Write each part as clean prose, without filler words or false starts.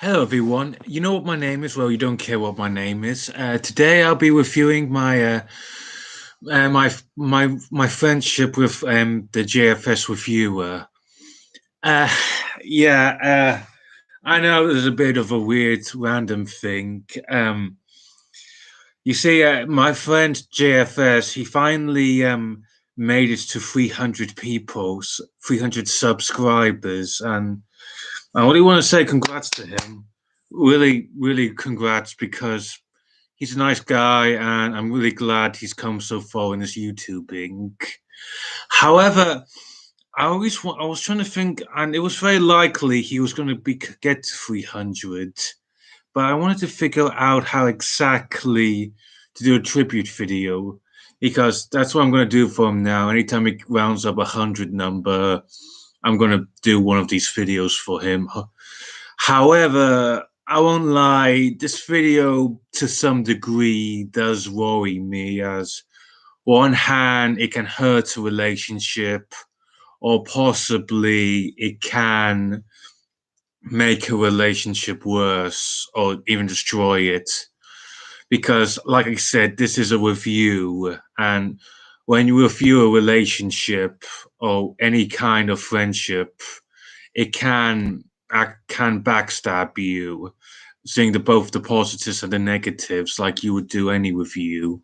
Hello, everyone. You know what my name is? Well, you don't care what my name is. Today, I'll be reviewing my friendship with the JFS Reviewer. Uh, yeah, I know it was a bit of a weird, random thing. You see, my friend JFS, he finally made it to 300 people, 300 subscribers, and I really want to say congrats to him. Really, really congrats because he's a nice guy and I'm really glad he's come so far in his YouTubing. However, I was trying to think, and it was very likely he was going to get to 300, but I wanted to figure out how exactly to do a tribute video because that's what I'm going to do for him now. Anytime he rounds up 100 number, I'm going to do one of these videos for him. However, I won't lie, this video to some degree does worry me as one hand it can hurt a relationship or possibly it can make a relationship worse or even destroy it. Because like I said, this is a review and when you review a relationship or any kind of friendship, it can backstab you, seeing both the positives and the negatives, like you would do any review.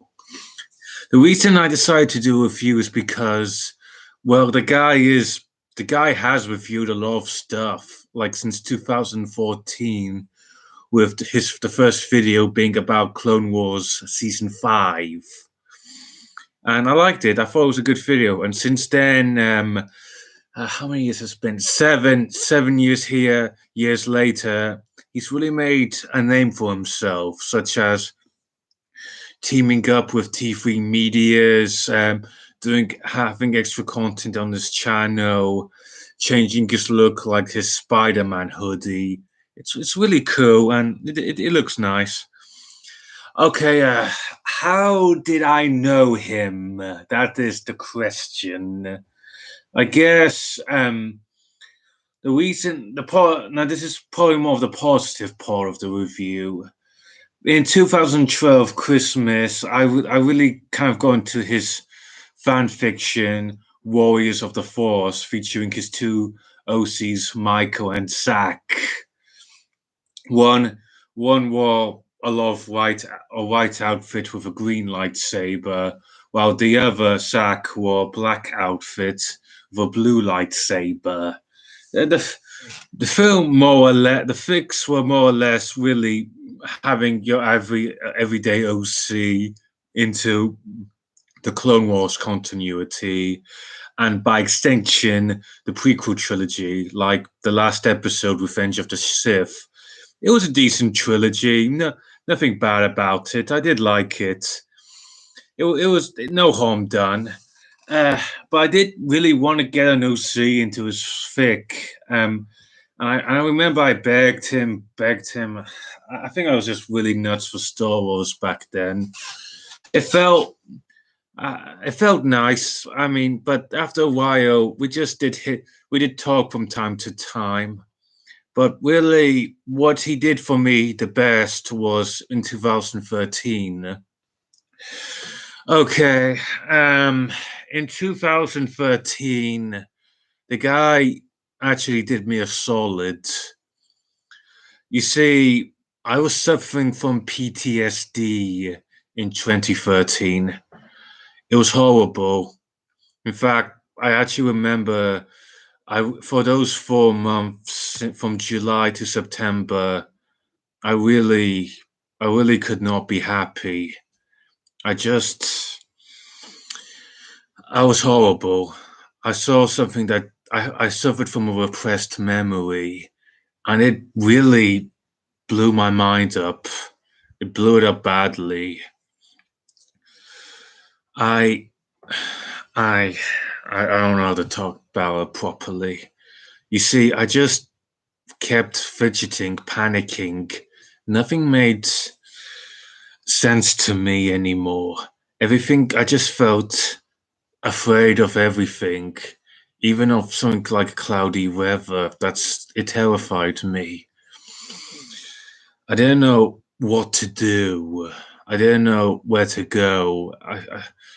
The reason I decided to do a review is because, well, the guy has reviewed a lot of stuff, like since 2014, with the first video being about Clone Wars season 5. And I liked it. I thought it was a good video. And since then, how many years has it been? 7 years here, years later, he's really made a name for himself, such as teaming up with T3 Medias, having extra content on his channel, changing his look like his Spider-Man hoodie. It's really cool and it looks nice. Okay, how did I know him? That is the question. I guess the reason the part now this is probably more of the positive part of the review. In 2012 Christmas, I really kind of got into his fan fiction Warriors of the Force, featuring his two OCs Michael and Zach. One one wore a white outfit with a green lightsaber, while the other Zach wore a black outfit with a blue lightsaber. The the film more or less the fix were more or less really having your everyday OC into the Clone Wars continuity and by extension the prequel trilogy, like the last episode, Revenge of the Sith. It was a decent trilogy. No, nothing bad about it. I did like it. It was no harm done. But I did really want to get an OC into his fic. And I remember I begged him. I think I was just really nuts for Star Wars back then. It felt it felt nice. I mean, but after a while, we did talk from time to time. But really, what he did for me the best was in 2013. Okay, in 2013, the guy actually did me a solid. You see, I was suffering from PTSD in 2013. It was horrible. In fact, I actually remember I for those 4 months from July to September, I really I really could not be happy. I just I was horrible. I saw something that I suffered from a repressed memory, and it really blew my mind up. It blew it up badly. I I I don't know how to talk about it properly. You see, I just kept fidgeting, panicking. Nothing made sense to me anymore. Everything, I just felt afraid of everything, even of something like cloudy weather. It terrified me. I didn't know what to do. I didn't know where to go.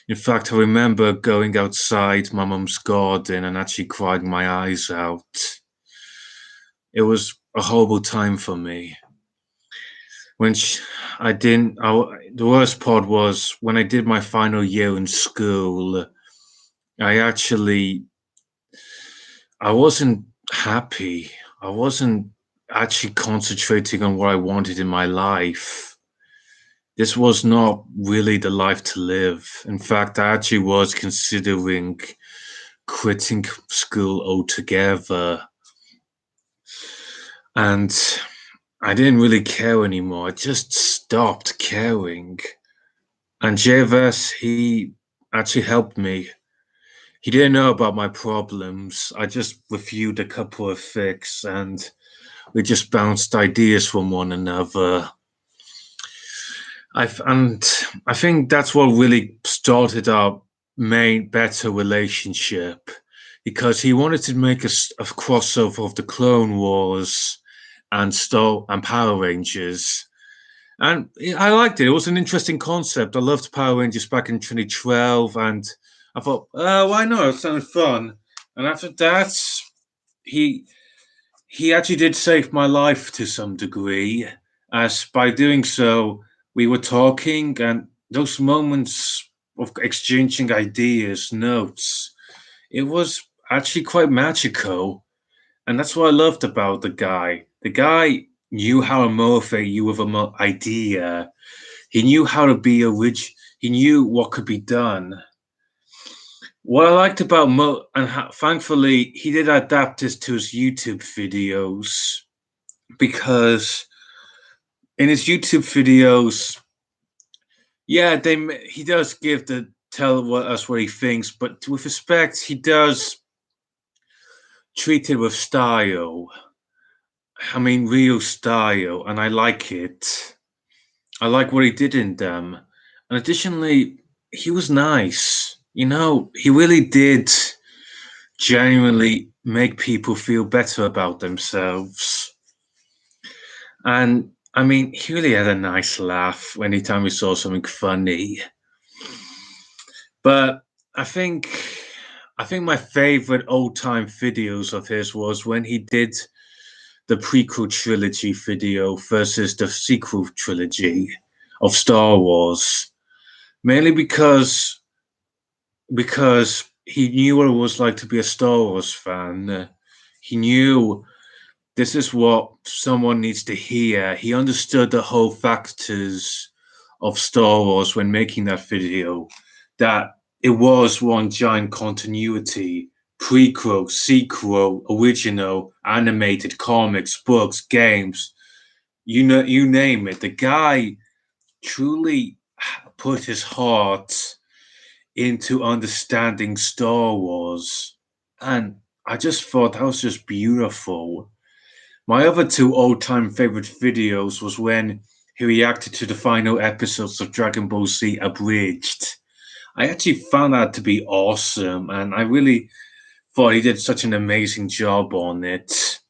In fact, I remember going outside my mum's garden and actually crying my eyes out. It was a horrible time for me. When sh I didn't, the worst part was when I did my final year in school, I actually, I wasn't happy. I wasn't actually concentrating on what I wanted in my life. This was not really the life to live. In fact, I actually was considering quitting school altogether. And I didn't really care anymore. I just stopped caring. And JFS, he actually helped me. He didn't know about my problems. I just reviewed a couple of fics and we just bounced ideas from one another. And I think that's what really started our main better relationship because he wanted to make a crossover of the Clone Wars and Power Rangers. And I liked it. It was an interesting concept. I loved Power Rangers back in 2012, and I thought, why not? It sounded fun. And after that, he he actually did save my life to some degree, as by doing so, we were talking, and those moments of exchanging ideas, notes, it was actually quite magical. And that's what I loved about the guy. The guy knew how to motivate you with an idea. He knew how to be rich. He knew what could be done. What I liked about thankfully, he did adapt this to his YouTube videos because in his YouTube videos, yeah, he does give the us what he thinks, but with respect, he does treat it with style. I mean, real style, and I like it. I like what he did in them. And additionally, he was nice. You know, he really did genuinely make people feel better about themselves. And I mean, he really had a nice laugh anytime we saw something funny. But I think I think my favorite old time videos of his was when he did the prequel trilogy video versus the sequel trilogy of Star Wars. Mainly because he knew what it was like to be a Star Wars fan. He knew this is what someone needs to hear. He understood the whole factors of Star Wars when making that video, that it was one giant continuity, prequel, sequel, original, animated comics, books, games, you name it. The guy truly put his heart into understanding Star Wars. And I just thought that was just beautiful. My other two all-time favorite videos was when he reacted to the final episodes of Dragon Ball Z Abridged. I actually found that to be awesome, and I really thought he did such an amazing job on it.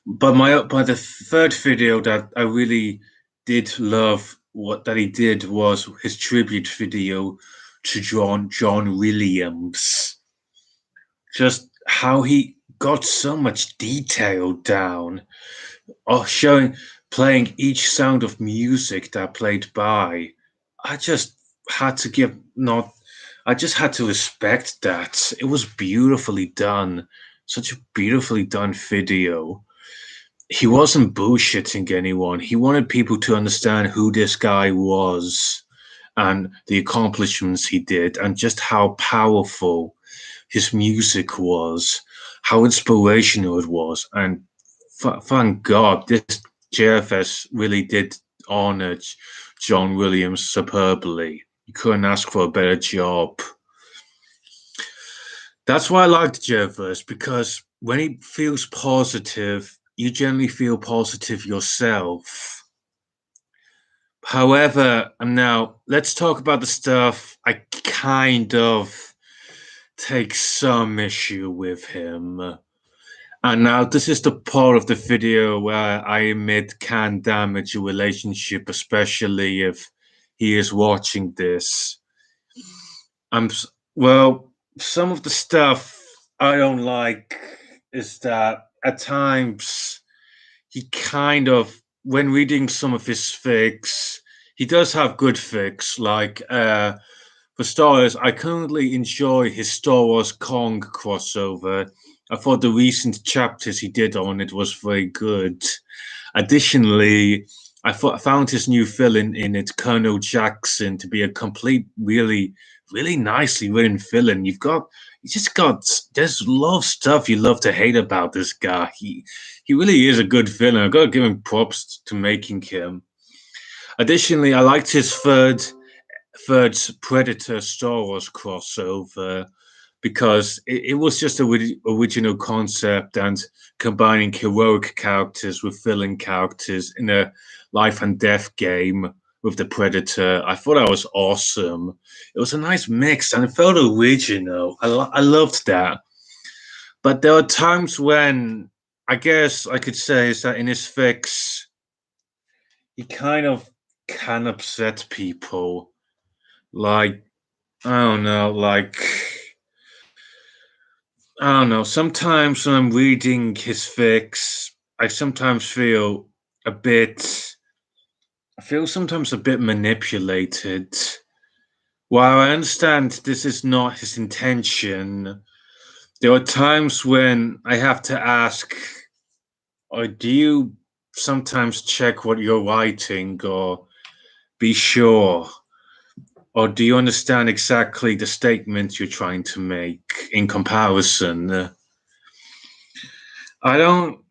But the third video that I really did love what that he did was his tribute video to John Williams. Just how he got so much detail down, showing playing each sound of music that played by. I just had to give not I just had to respect that. It was beautifully done. Such a beautifully done video. He wasn't bullshitting anyone. He wanted people to understand who this guy was and the accomplishments he did and just how powerful his music was, how inspirational it was. And thank God, this JFS really did honor John Williams superbly. You couldn't ask for a better job. That's why I liked JFS, because when he feels positive, you generally feel positive yourself. However, now let's talk about the stuff I kind of take some issue with him. And now this is the part of the video where I admit can damage a relationship, especially if he is watching this. I'm well, some of the stuff I don't like is that at times he kind of, when reading some of his fics, he does have good fics. Like for starters, I currently enjoy his Star Wars Kong crossover. I thought the recent chapters he did on it was very good. Additionally, I found his new villain in it, Colonel Jackson, to be a complete, really nicely written villain. You just got, there's a lot of stuff you love to hate about this guy. He really is a good villain. I've got to give him props to making him. Additionally, I liked his third Predator Star Wars crossover because it was just a original concept and combining heroic characters with villain characters in a life and death game with the Predator. I thought that was awesome. It was a nice mix and it felt original. I loved that. But there are times when I guess I could say is that in his fix, he kind of can upset people. Like, I don't know, like I don't know. Sometimes when I'm reading his fics, I sometimes feel a bit. I feel sometimes a bit manipulated. While I understand this is not his intention, there are times when I have to ask, or do you sometimes check what you're writing, or be sure, or do you understand exactly the statement you're trying to make in comparison? I don't.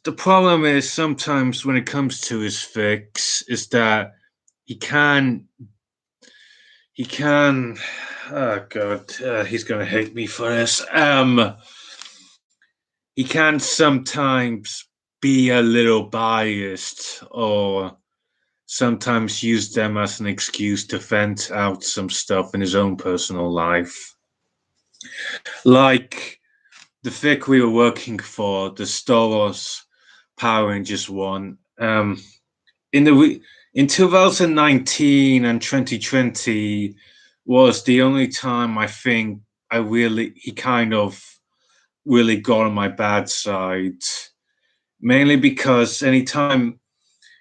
The problem is sometimes when it comes to his fix, is that he can. He can. Oh God, he's gonna hate me for this. He can sometimes be a little biased, or sometimes use them as an excuse to vent out some stuff in his own personal life. Like the fic we were working for, the Star Wars Power Rangers one. In the in 2019 and 2020 was the only time I think he kind of really got on my bad side. Mainly because anytime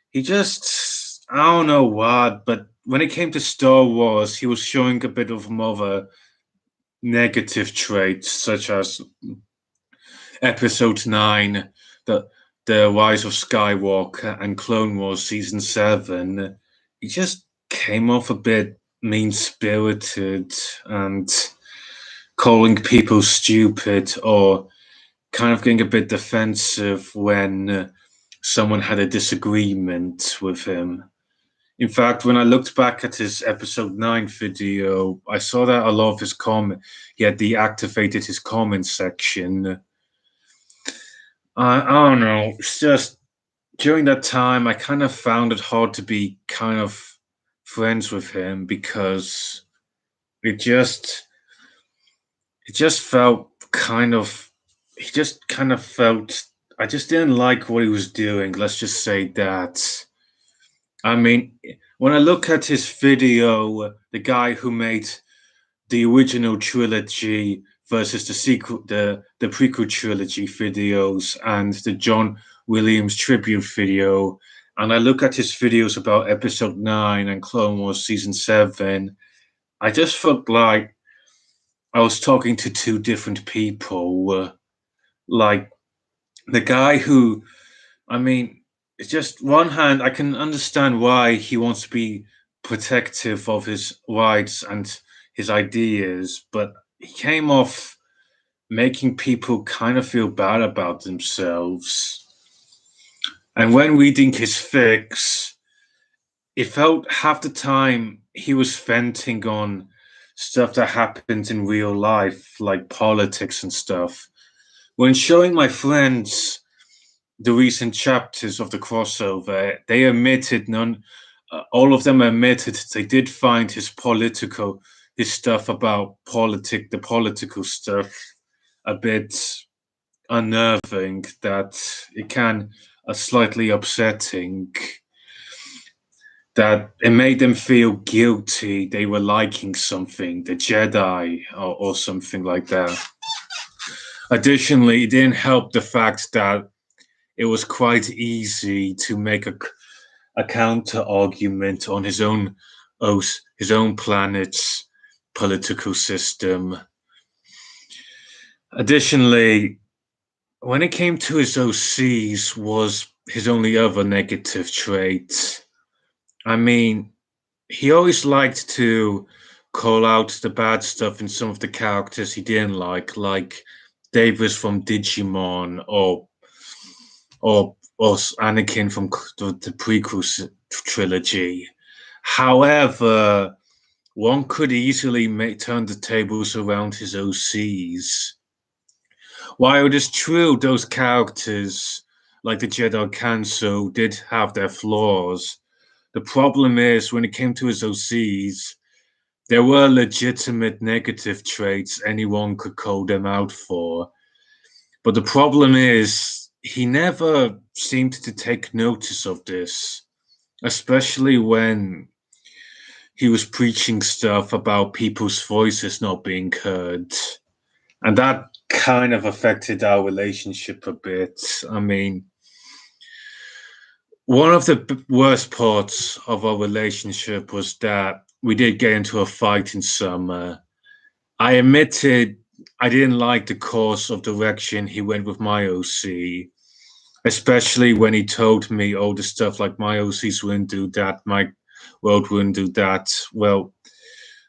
he just I don't know what, but when it came to Star Wars, he was showing a bit of more of a negative traits, such as Episode 9, the Rise of Skywalker, and Clone Wars Season 7. He just came off a bit mean spirited and calling people stupid, or kind of getting a bit defensive when someone had a disagreement with him. In fact, when I looked back at his episode 9 video, I saw that a lot of his comment, he had deactivated his comment section. I don't know. It's just during that time, I kind of found it hard to be kind of friends with him because it just it just felt kind of he just kind of felt I just didn't like what he was doing. Let's just say that. I mean, when I look at his video, the guy who made the original trilogy versus the prequel trilogy videos, and the John Williams tribute video, and I look at his videos about Episode 9 and Clone Wars Season 7, I just felt like I was talking to two different people. Like the guy who, I mean, it's just one hand, I can understand why he wants to be protective of his rights and his ideas, but he came off making people kind of feel bad about themselves. And when reading his fics, it felt half the time he was venting on stuff that happens in real life, like politics and stuff. When showing my friends the recent chapters of the crossover, they admitted all of them admitted they did find his stuff about the political stuff a bit unnerving that it can slightly upsetting that it made them feel guilty they were liking something, the Jedi or something like that. Additionally, it didn't help the fact that it was quite easy to make a counter argument on his own planet's political system. Additionally, when it came to his OCs was his only other negative trait. I mean, he always liked to call out the bad stuff in some of the characters he didn't like Davis from Digimon or Anakin from the prequel trilogy. However, one could easily turn the tables around his OCs. While it is true those characters, like the Jedi Council, did have their flaws, the problem is when it came to his OCs, there were legitimate negative traits anyone could call them out for. But the problem is he never seemed to take notice of this, especially when he was preaching stuff about people's voices not being heard. And that kind of affected our relationship a bit. I mean, one of the worst parts of our relationship was that we did get into a fight in summer. I admitted I didn't like the course of direction he went with my OC, especially when he told me all the stuff like my OCs wouldn't do that, my world wouldn't do that. Well,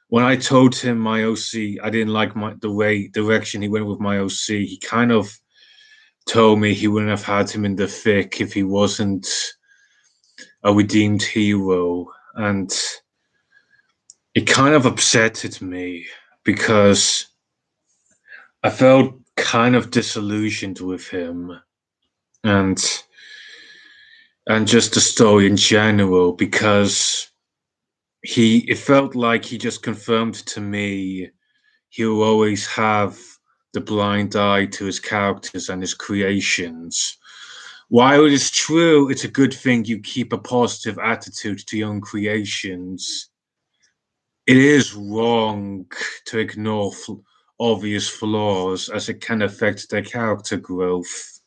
when I told him my OC, I didn't like the direction he went with my OC, he kind of told me he wouldn't have had him in the thick if he wasn't a redeemed hero. And it kind of upsetted me because I felt kind of disillusioned with him and just the story in general because it felt like he just confirmed to me he will always have the blind eye to his characters and his creations. While it is true it's a good thing you keep a positive attitude to your own creations, it is wrong to ignore obvious flaws as it can affect their character growth.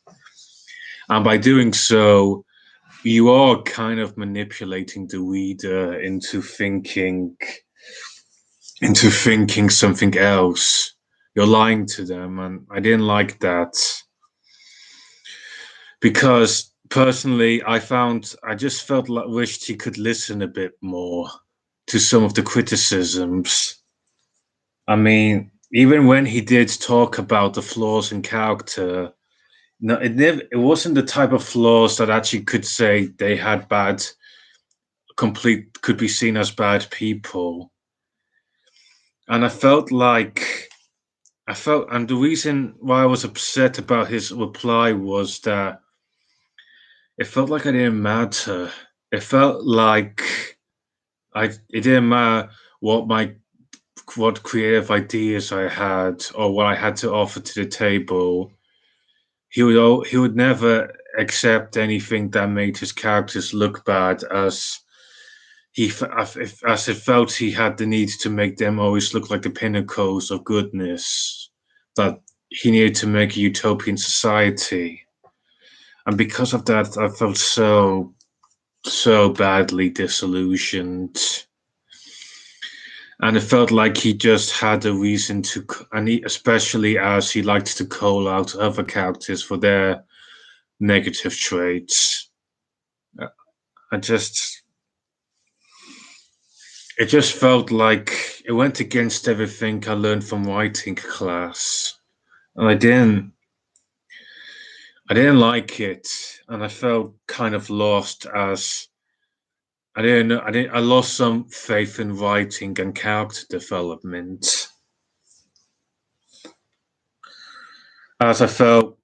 And by doing so, you are kind of manipulating the reader into thinking something else. You're lying to them, and I didn't like that. Because personally, I just felt like wished he could listen a bit more to some of the criticisms. I mean, even when he did talk about the flaws in character, no, it wasn't the type of flaws that actually could say they had could be seen as bad people. And and the reason why I was upset about his reply was that it felt like I didn't matter. It felt like it didn't matter what creative ideas I had or what I had to offer to the table. He would never accept anything that made his characters look bad, as it felt he had the need to make them always look like the pinnacles of goodness, that he needed to make a utopian society. And because of that, I felt so badly disillusioned. And it felt like he just had a reason to, especially as he liked to call out other characters for their negative traits. It just felt like it went against everything I learned from writing class. And I didn't like it. And I felt kind of lost as I lost some faith in writing and character development. As I felt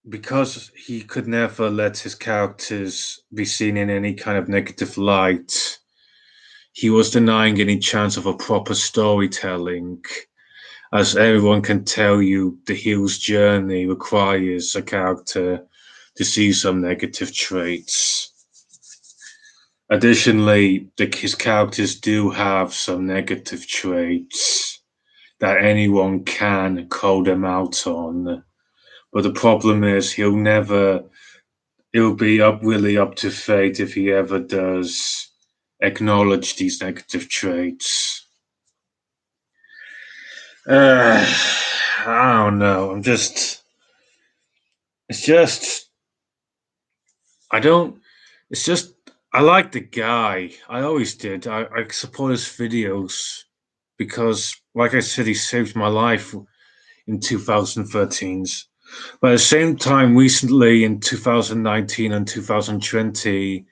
because he could never let his characters be seen in any kind of negative light, he was denying any chance of a proper storytelling. As everyone can tell you, the hero's journey requires a character to see some negative traits. Additionally, his characters do have some negative traits that anyone can call them out on. But the problem is it'll be really up to fate if he ever does acknowledge these negative traits. I don't know. It's just, I don't, it's just, I like the guy. I always did. I support his videos because, like I said, he saved my life in 2013. But at the same time, recently in 2019 and 2020,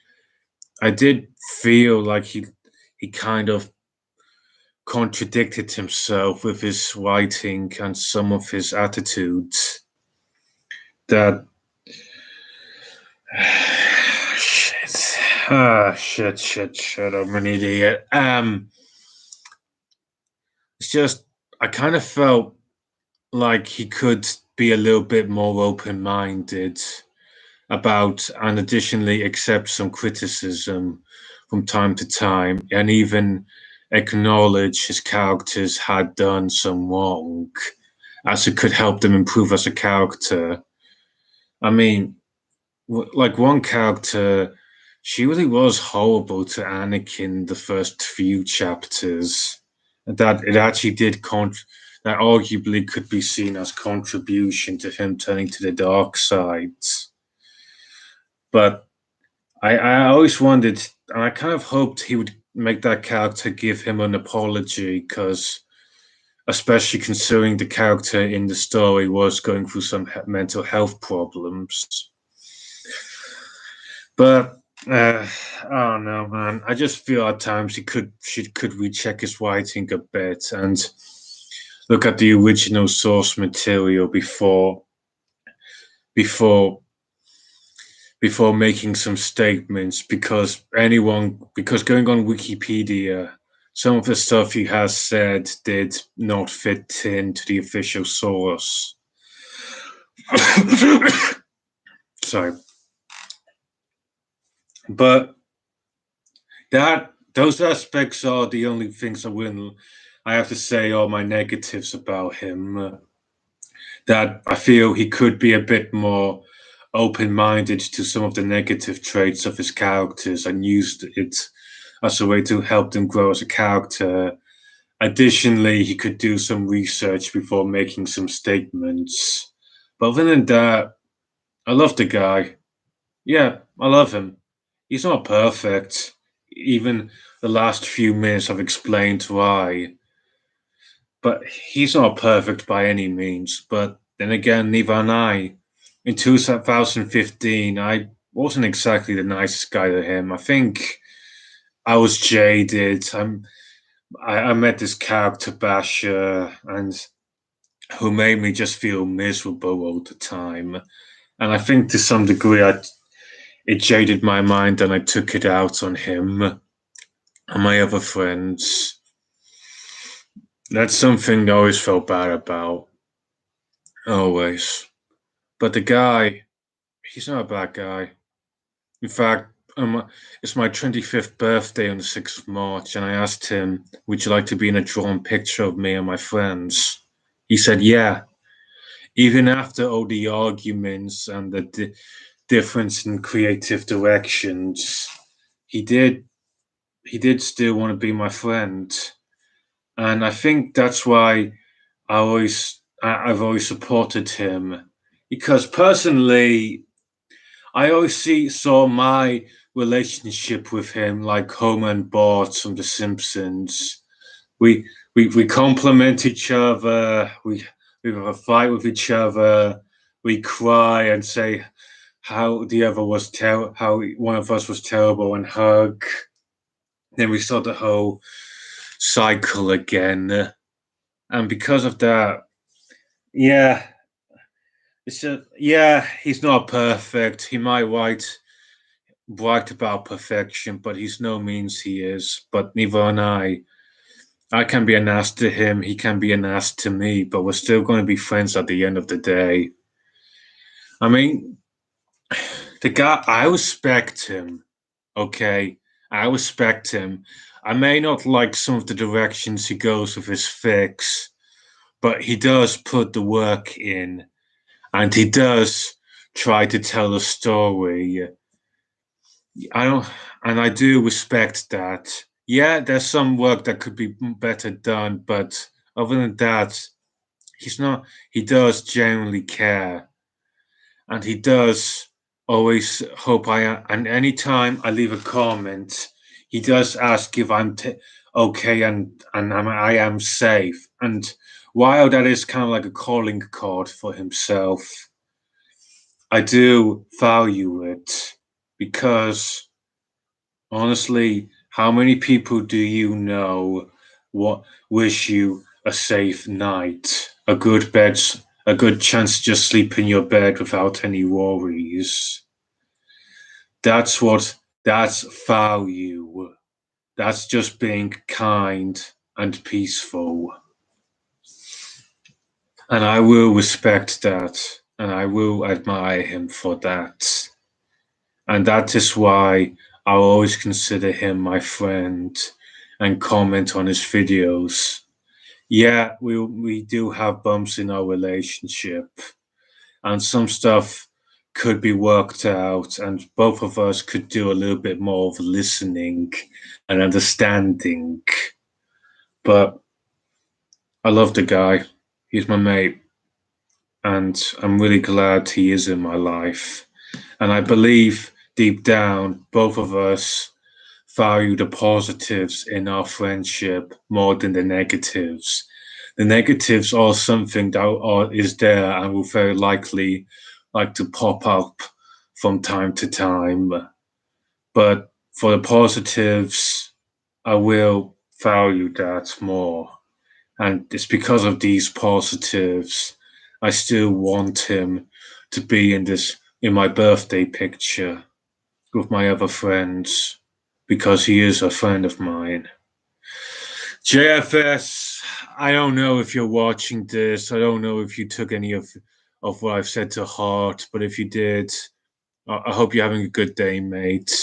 I did feel like he kind of contradicted himself with his writing and some of his attitudes. That shit, shit. I'm an idiot. It's just I kind of felt like he could be a little bit more open-minded about and additionally accept some criticism from time to time and even acknowledge his characters had done some wrong as it could help them improve as a character. I mean, like one character, she really was horrible to Anakin the first few chapters. That it actually did that arguably could be seen as contribution to him turning to the dark side. But I always wondered, and I kind of hoped he would make that character give him an apology, because especially considering the character in the story was going through some mental health problems. But I don't know, man. I just feel at times she could recheck his writing a bit and look at the original source material before before making some statements, because going on Wikipedia, some of the stuff he has said did not fit into the official source. Sorry. But those aspects are the only things I have to say are my negatives about him. That I feel he could be a bit more open-minded to some of the negative traits of his characters and used it as a way to help them grow as a character. Additionally, he could do some research before making some statements. But other than that, I love the guy. Yeah, I love him. He's not perfect. Even the last few minutes have explained why. But he's not perfect by any means. But then again, neither am I. In 2015, I wasn't exactly the nicest guy to him. I think I was jaded. I met this character basher and who made me just feel miserable all the time. And I think to some degree it jaded my mind and I took it out on him and my other friends. That's something I always felt bad about. Always. But the guy, he's not a bad guy. In fact, it's my 25th birthday on the 6th of March, and I asked him, would you like to be in a drawn picture of me and my friends? He said, yeah. Even after all the arguments and the difference in creative directions, he did still want to be my friend. And I think that's why I've always supported him, because personally, I always saw my relationship with him like Homer and Bart from The Simpsons. We complement each other. We have a fight with each other. We cry and say how the other was how one of us was terrible and hug. Then we start the whole cycle again. And because of that, yeah, he's not perfect. He might write about perfection, but he's no means he is. But neither am I. I can be an ass to him, he can be an ass to me, but we're still going to be friends at the end of the day. I mean, the guy, I respect him, okay? I respect him. I may not like some of the directions he goes with his fix, but he does put the work in and he does try to tell a story. I don't, and I do respect that. Yeah, there's some work that could be better done, but other than that, he's not, he does genuinely care. And he does always hope and anytime I leave a comment, he does ask if I'm okay and I am safe. And while that is kind of like a calling card for himself, I do value it because honestly, how many people do you know what wish you a safe night, a good chance to just sleep in your bed without any worries? That's that's value. That's just being kind and peaceful. And I will respect that and I will admire him for that. And that is why I'll always consider him my friend and comment on his videos. Yeah, we do have bumps in our relationship, and some stuff could be worked out, and both of us could do a little bit more of listening and understanding. But I love the guy. He's my mate, and I'm really glad he is in my life. And I believe deep down, both of us value the positives in our friendship more than the negatives. The negatives are something that is there and will very likely like to pop up from time to time. But for the positives, I will value that more. And it's because of these positives, I still want him to be in my birthday picture with my other friends because he is a friend of mine. JFS, I don't know if you're watching this. I don't know if you took any of what I've said to heart, but if you did, I hope you're having a good day, mate.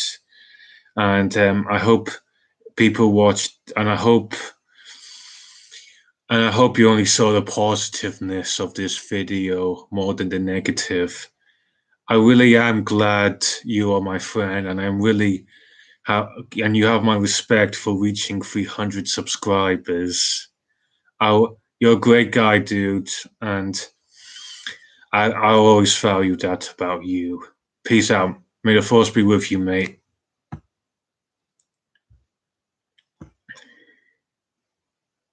And I hope people watched, and I hope you only saw the positiveness of this video more than the negative. I really am glad you are my friend, and I'm really and you have my respect for reaching 300 subscribers. You're a great guy, dude, and I'll always value that about you. Peace out. May the force be with you, mate.